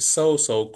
100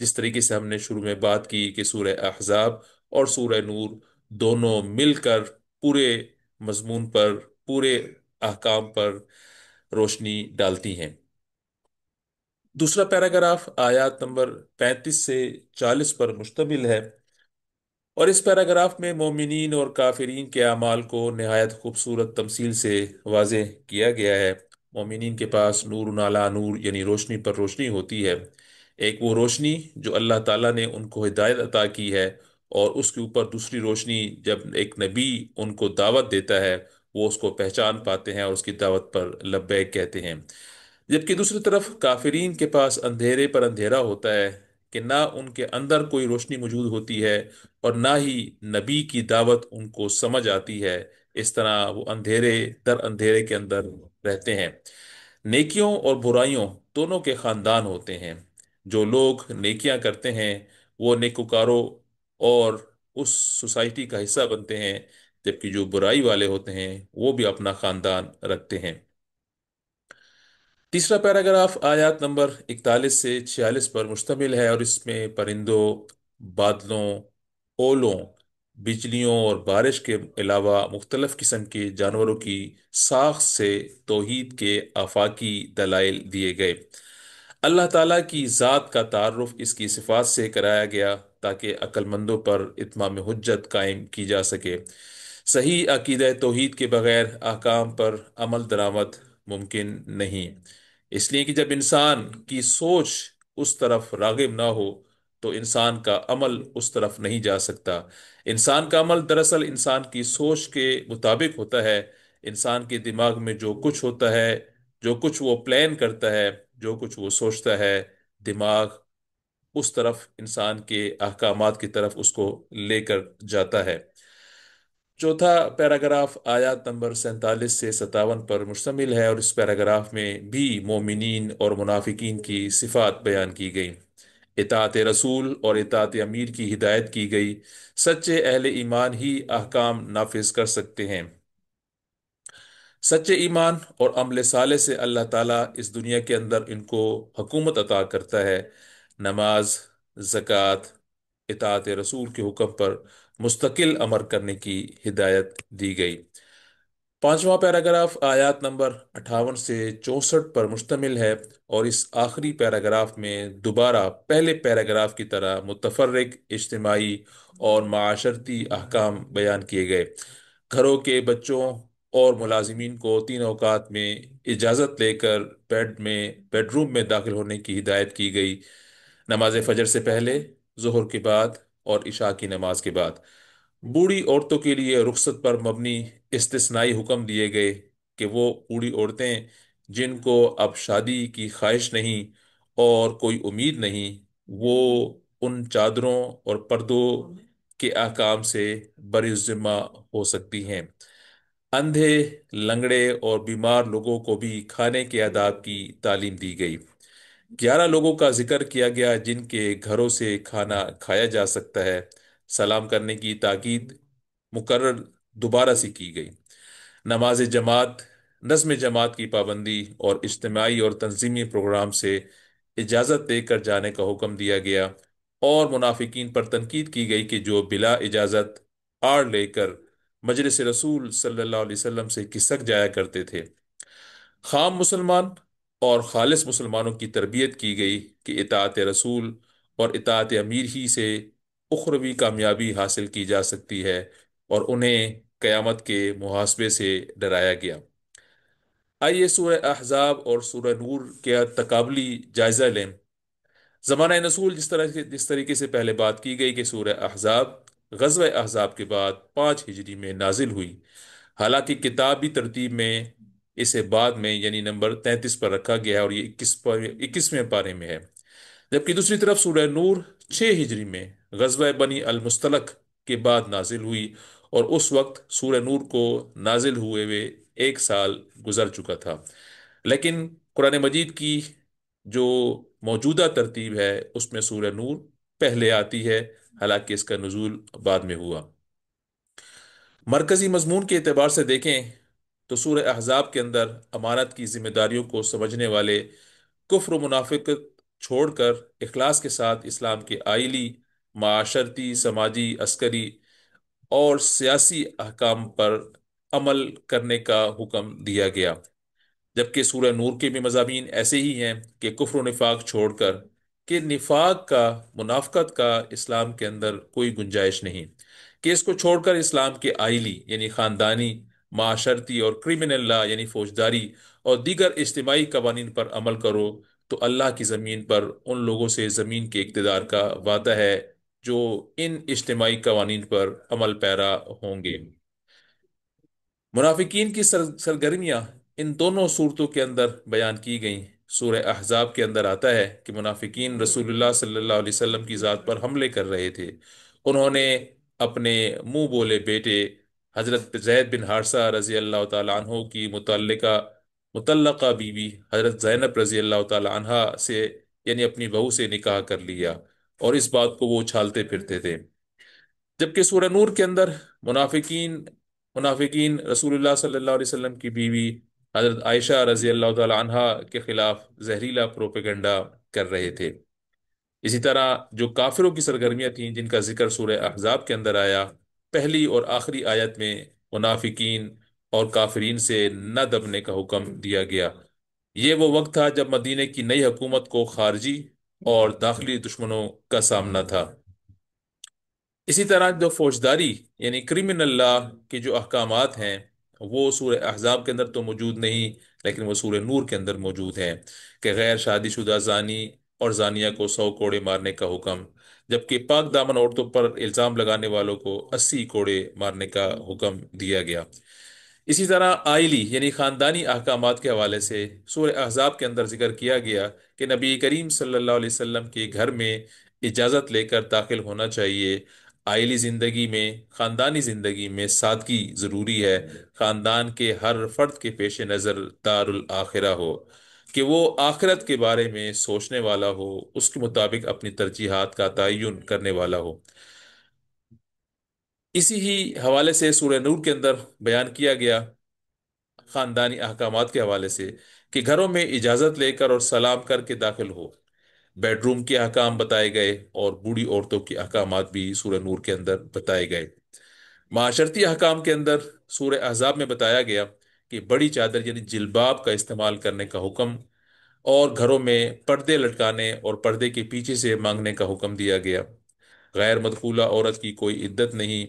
جس طریقے سے ہم نے شروع میں بات کی کہ سورہ احزاب اور سورہ نور دونوں مل کر پورے مضمون پر، پورے احکام پر روشنی ڈالتی ہیں۔ دوسرا پیراگراف آیات نمبر 35 سے 40 پر مشتمل ہے، اور اس پیراگراف میں مومنین اور کافرین کے اعمال کو نہایت خوبصورت تمثیل سے واضح کیا گیا ہے۔ مومنین کے پاس نور علی نور، یعنی روشنی پر روشنی ہوتی ہے۔ ایک وہ روشنی جو اللہ تعالیٰ نے ان کو ہدایت عطا کی ہے، اور اس کے اوپر دوسری روشنی جب ایک نبی ان کو دعوت دیتا ہے، وہ اس کو پہچان پاتے ہیں اور اس کی دعوت پر لبیک کہتے ہیں۔ جبکہ دوسری طرف کافرین کے پاس اندھیرے پر اندھیرا ہوتا ہے، کہ نہ ان کے اندر کوئی روشنی موجود ہوتی ہے اور نہ ہی نبی کی دعوت ان کو سمجھ آتی ہے۔ اس طرح وہ اندھیرے در اندھیرے کے اندر رہتے ہیں۔ نیکیوں اور برائیوں دونوں کے خاندان ہوتے ہیں۔ جو لوگ نیکیاں کرتے ہیں وہ نیکوکاروں اور اس سوسائٹی کا حصہ بنتے ہیں، جبکہ جو برائی والے ہوتے ہیں وہ بھی اپنا خاندان رکھتے ہیں۔ تیسرا پیراگراف آیات نمبر 41 سے 46 پر مشتمل ہے، اور اس میں پرندوں، بادلوں، اولوں، بجلیوں اور بارش کے علاوہ مختلف قسم کے جانوروں کی ساخت سے توحید کے آفاقی دلائل دیے گئے۔ اللہ تعالیٰ کی ذات کا تعارف اس کی صفات سے کرایا گیا تاکہ عقل مندوں پر اتمام حجت قائم کی جا سکے۔ صحیح عقیدہ توحید کے بغیر احکام پر عمل درآمد ممکن نہیں، اس لیے کہ جب انسان کی سوچ اس طرف راغب نہ ہو تو انسان کا عمل اس طرف نہیں جا سکتا۔ انسان کا عمل دراصل انسان کی سوچ کے مطابق ہوتا ہے۔ انسان کے دماغ میں جو کچھ ہوتا ہے، جو کچھ وہ پلان کرتا ہے، جو کچھ وہ سوچتا ہے، دماغ اس طرف، انسان کے احکامات کی طرف اس کو لے کر جاتا ہے۔ چوتھا پیراگراف آیات نمبر 47 سے 57 پر مشتمل ہے، اور اس پیراگراف میں بھی مومنین اور منافقین کی صفات بیان کی گئی۔ اطاعت رسول اور اطاعت امیر کی ہدایت کی گئی۔ سچے اہل ایمان ہی احکام نافذ کر سکتے ہیں۔ سچے ایمان اور عمل صالح سے اللہ تعالیٰ اس دنیا کے اندر ان کو حکومت عطا کرتا ہے۔ نماز، زکوٰۃ، اطاعت رسول کے حکم پر مستقل عمل کرنے کی ہدایت دی گئی۔ پانچواں پیراگراف آیات نمبر 58 سے 64 پر مشتمل ہے، اور اس آخری پیراگراف میں دوبارہ پہلے پیراگراف کی طرح متفرق اجتماعی اور معاشرتی احکام بیان کیے گئے۔ گھروں کے بچوں اور ملازمین کو 3 اوقات میں اجازت لے کر بیڈ روم میں داخل ہونے کی ہدایت کی گئی۔ نماز فجر سے پہلے، ظہر کے بعد اور عشاء کی نماز کے بعد۔ بوڑھی عورتوں کے لیے رخصت پر مبنی استثنائی حکم دیے گئے، کہ وہ بوڑھی عورتیں جن کو اب شادی کی خواہش نہیں اور کوئی امید نہیں، وہ ان چادروں اور پردوں کے احکام سے بری ذمہ ہو سکتی ہیں۔ اندھے، لنگڑے اور بیمار لوگوں کو بھی کھانے کے آداب کی تعلیم دی گئی۔ 11 لوگوں کا ذکر کیا گیا جن کے گھروں سے کھانا کھایا جا سکتا ہے۔ سلام کرنے کی تاکید مقرر دوبارہ سے کی گئی۔ نماز جماعت، نظم جماعت کی پابندی اور اجتماعی اور تنظیمی پروگرام سے اجازت دے کر جانے کا حکم دیا گیا، اور منافقین پر تنقید کی گئی کہ جو بلا اجازت آڑ لے کر مجلس رسول صلی اللہ علیہ وسلم سے کسک جایا کرتے تھے۔ خام مسلمان اور خالص مسلمانوں کی تربیت کی گئی کہ اطاعت رسول اور اطاعت امیر ہی سے اخروی کامیابی حاصل کی جا سکتی ہے، اور انہیں قیامت کے محاسبے سے ڈرایا گیا۔ آئیے سورہ احزاب اور سورہ نور کے تقابلی جائزہ لیں۔ زمانہ نزول، جس طریقے سے پہلے بات کی گئی کہ سورہ احزاب غزوہ احزاب کے بعد 5 ہجری میں نازل ہوئی، حالانکہ کتابی ترتیب میں اسے بعد میں یعنی نمبر 33 پر رکھا گیا ہے، اور یہ 21ویں پارے میں ہے۔ جبکہ دوسری طرف سورہ نور 6 ہجری میں غزوہ بنی المستلق کے بعد نازل ہوئی، اور اس وقت سورہ نور کو نازل ہوئے 1 سال گزر چکا تھا۔ لیکن قرآن مجید کی جو موجودہ ترتیب ہے اس میں سورہ نور پہلے آتی ہے، حالانکہ اس کا نزول بعد میں ہوا۔ مرکزی مضمون کے اعتبار سے دیکھیں تو سورہ احزاب کے اندر امانت کی ذمہ داریوں کو سمجھنے والے کفر و منافقت چھوڑ کر اخلاص کے ساتھ اسلام کے آئلی، معاشرتی، سماجی، عسکری اور سیاسی احکام پر عمل کرنے کا حکم دیا گیا۔ جبکہ سورہ نور کے بھی مضامین ایسے ہی ہیں کہ کفر و نفاق چھوڑ کر، کہ نفاق کا، منافقت کا اسلام کے اندر کوئی گنجائش نہیں، کہ اس کو چھوڑ کر اسلام کے آئلی یعنی خاندانی، معاشرتی اور کرمنل لا یعنی فوجداری اور دیگر اجتماعی قوانین پر عمل کرو، تو اللہ کی زمین پر ان لوگوں سے زمین کے اقتدار کا وعدہ ہے جو ان اجتماعی قوانین پر عمل پیرا ہوں گے۔ منافقین کی سرگرمیاں ان دونوں صورتوں کے اندر بیان کی گئیں۔ سورہ احزاب کے اندر آتا ہے کہ منافقین رسول اللہ صلی اللہ علیہ وسلم کی ذات پر حملے کر رہے تھے۔ انہوں نے اپنے منہ بولے بیٹے حضرت زید بن حارثہ رضی اللہ تعالی عنہ کی متعلقہ بیوی حضرت زینب رضی اللہ تعالی عنہا سے، یعنی اپنی بہو سے نکاح کر لیا، اور اس بات کو وہ چھالتے پھرتے تھے۔ جبکہ سورہ نور کے اندر منافقین منافقین رسول اللہ صلی اللہ علیہ وسلم کی بیوی حضرت عائشہ رضی اللہ تعالی عنہا کے خلاف زہریلا پروپیگنڈا کر رہے تھے۔ اسی طرح جو کافروں کی سرگرمیاں تھیں جن کا ذکر سورہ احزاب کے اندر آیا، پہلی اور آخری آیت میں منافقین اور کافرین سے نہ دبنے کا حکم دیا گیا۔ یہ وہ وقت تھا جب مدینے کی نئی حکومت کو خارجی اور داخلی دشمنوں کا سامنا تھا۔ اسی طرح جو فوجداری یعنی کرمنل لا کے جو احکامات ہیں، وہ سورہ احزاب کے اندر تو موجود نہیں، لیکن وہ سورہ نور کے اندر موجود ہیں، کہ غیر شادی شدہ زانی اور زانیہ کو 100 کوڑے مارنے کا حکم، جبکہ پاک دامن عورتوں پر الزام لگانے والوں کو 80 کوڑے مارنے کا حکم دیا گیا۔ اسی طرح آئلی یعنی خاندانی احکامات کے حوالے سے سورہ احزاب کے اندر ذکر کیا گیا کہ نبی کریم صلی اللہ علیہ وسلم کے گھر میں اجازت لے کر داخل ہونا چاہیے۔ آئلی زندگی میں، خاندانی زندگی میں سادگی ضروری ہے۔ خاندان کے ہر فرد کے پیش نظر دار الآخرہ ہو، کہ وہ آخرت کے بارے میں سوچنے والا ہو، اس کے مطابق اپنی ترجیحات کا تعین کرنے والا ہو۔ اسی ہی حوالے سے سورہ نور کے اندر بیان کیا گیا خاندانی احکامات کے حوالے سے کہ گھروں میں اجازت لے کر اور سلام کر کے داخل ہو۔ بیڈ روم کے احکام بتائے گئے اور بوڑھی عورتوں کے احکامات بھی سورہ نور کے اندر بتائے گئے۔ معاشرتی احکام کے اندر سورہ احزاب میں بتایا گیا کہ بڑی چادر یعنی جلباب کا استعمال کرنے کا حکم، اور گھروں میں پردے لٹکانے اور پردے کے پیچھے سے مانگنے کا حکم دیا گیا۔ غیر مدخولہ عورت کی کوئی عدت نہیں،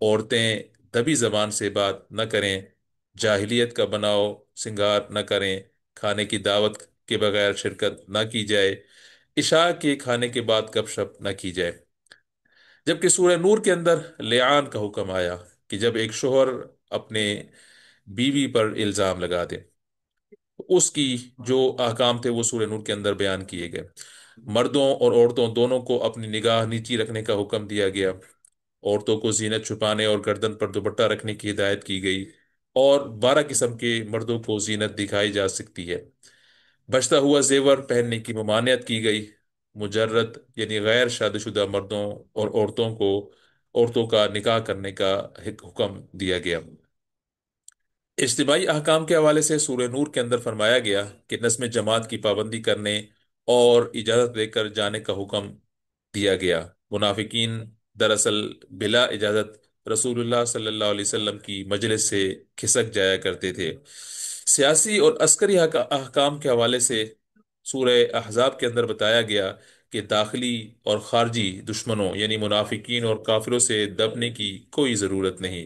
عورتیں دبی زبان سے بات نہ کریں، جاہلیت کا بناؤ سنگار نہ کریں، کھانے کی دعوت کے بغیر شرکت نہ کی جائے، عشاء کے کھانے کے بعد گپ شپ نہ کی جائے۔ جبکہ سورہ نور کے اندر لعان کا حکم آیا کہ جب ایک شوہر اپنے بیوی پر الزام لگا دے، اس کی جو احکام تھے وہ سورہ نور کے اندر بیان کیے گئے۔ مردوں اور عورتوں دونوں کو اپنی نگاہ نیچی رکھنے کا حکم دیا گیا۔ عورتوں کو زینت چھپانے اور گردن پر دوپٹہ رکھنے کی ہدایت کی گئی، اور 12 قسم کے مردوں کو زینت دکھائی جا سکتی ہے۔ بچتا ہوا زیور پہننے کی ممانعت کی گئی۔ مجرد یعنی غیر شادی شدہ مردوں اور عورتوں کا نکاح کرنے کا حکم دیا گیا۔ اجتماعی احکام کے حوالے سے سورہ نور کے اندر فرمایا گیا کہ نظم جماعت کی پابندی کرنے اور اجازت لے کر جانے کا حکم دیا گیا۔ منافقین دراصل بلا اجازت رسول اللہ صلی اللہ علیہ وسلم کی مجلس سے کھسک جایا کرتے تھے۔ سیاسی اور عسکری احکام کے حوالے سے سورہ احزاب کے اندر بتایا گیا کہ داخلی اور خارجی دشمنوں یعنی منافقین اور کافروں سے دبنے کی کوئی ضرورت نہیں۔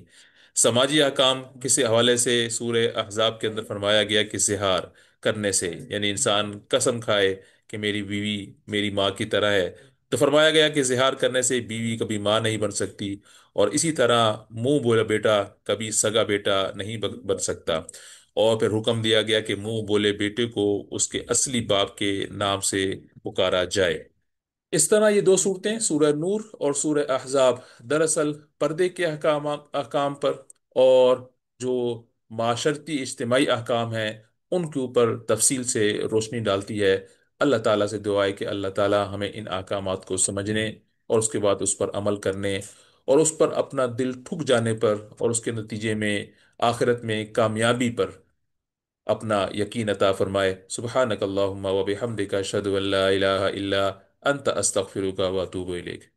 سماجی احکام کسی حوالے سے سورہ احزاب کے اندر فرمایا گیا کہ زہار کرنے سے، یعنی انسان قسم کھائے کہ میری بیوی میری ماں کی طرح ہے، تو فرمایا گیا کہ زہار کرنے سے بیوی کبھی ماں نہیں بن سکتی، اور اسی طرح منہ بولا بیٹا کبھی سگا بیٹا نہیں بن سکتا۔ اور پھر حکم دیا گیا کہ منہ بولے بیٹے کو اس کے اصلی باپ کے نام سے پکارا جائے۔ اس طرح یہ دو صورتیں سورہ نور اور سورہ احزاب دراصل پردے کے احکام پر اور جو معاشرتی اجتماعی احکام ہیں ان کے اوپر تفصیل سے روشنی ڈالتی ہے۔ اللہ تعالیٰ سے دعا ہے کہ اللہ تعالیٰ ہمیں ان احکامات کو سمجھنے اور اس کے بعد اس پر عمل کرنے اور اس پر اپنا دل ٹھک جانے پر اور اس کے نتیجے میں آخرت میں کامیابی پر اپنا یقین عطا فرمائے۔ سبحانک اللہم و بحمدک اشہد ان لا الہ الا انت استغفرک و اتوب الیک۔